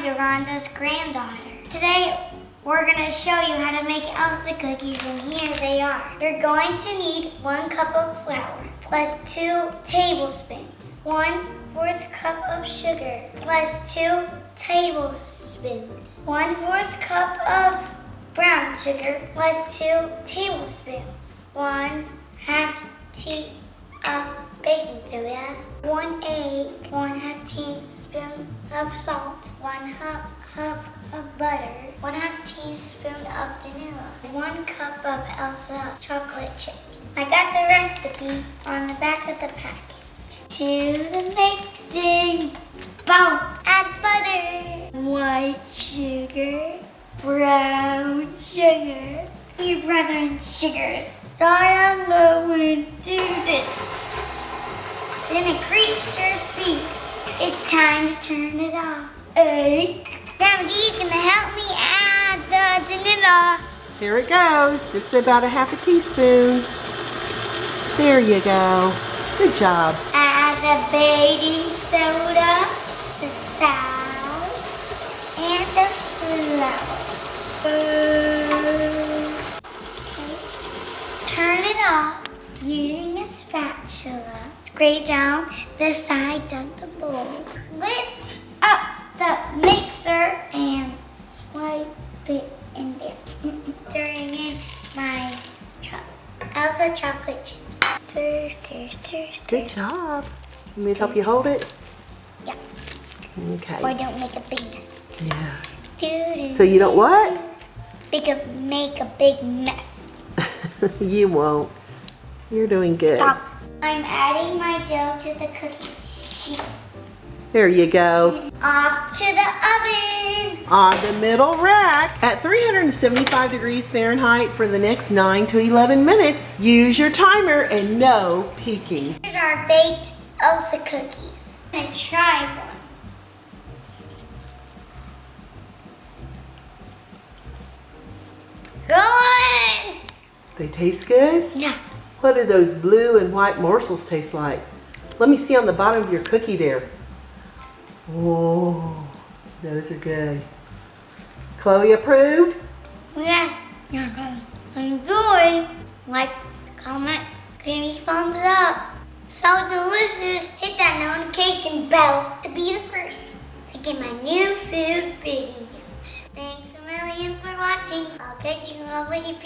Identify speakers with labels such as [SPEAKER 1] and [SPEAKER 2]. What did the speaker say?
[SPEAKER 1] Deronda's granddaughter. Today, we're gonna show you how to make ELSA cookies, and here they are. You're going to need 1 cup of flour plus 2 tablespoons, 1/4 cup of sugar plus 2 tablespoons, 1/4 cup of brown sugar plus 2 tablespoons, 1/2 tea of baking soda, 1 egg, 1/2 teaspoon of salt, 1/2 cup of butter, 1/2 teaspoon of vanilla, 1 cup of ELSA chocolate chips. I got the recipe on the back of the package. To the mixing bowl, add butter, white sugar, brown sugar, your brother and sugars. Start on low and do this. Then increase your speed. It's time to turn it off. Grandma G's gonna help me add the vanilla.
[SPEAKER 2] Here it goes, just about a 1/2 teaspoon. There you go. Good job.
[SPEAKER 1] Add the baking soda, the salt, and the flour. Okay. Turn it off using a spatula. Scrape down the sides of the bowl. Lift up the mixer and swipe it in there. Stirring in my ELSA chocolate chips. Stir, stir, stir, stir.
[SPEAKER 2] Good job. Want me to help you hold it?
[SPEAKER 1] Yeah.
[SPEAKER 2] Okay.
[SPEAKER 1] Or don't make a big mess.
[SPEAKER 2] Yeah. So you don't what?
[SPEAKER 1] Make a big mess.
[SPEAKER 2] You won't. You're doing good.
[SPEAKER 1] Stop. I'm adding my dough to the cookie sheet.
[SPEAKER 2] There you go.
[SPEAKER 1] Off to the oven.
[SPEAKER 2] On the middle rack at 375 degrees Fahrenheit for the next 9 to 11 minutes. Use your timer and no peeking.
[SPEAKER 1] Here's our baked ELSA cookies. I'm gonna try one. Good.
[SPEAKER 2] They taste good?
[SPEAKER 1] Yeah.
[SPEAKER 2] What do those blue and white morsels taste like? Let me see on the bottom of your cookie there. Oh, those are good. Khloe approved?
[SPEAKER 1] Yes. Enjoy. Like, comment, give me thumbs up. So delicious. Hit that notification bell to be the first to get my new food videos. Thanks a million for watching. I'll catch you all later.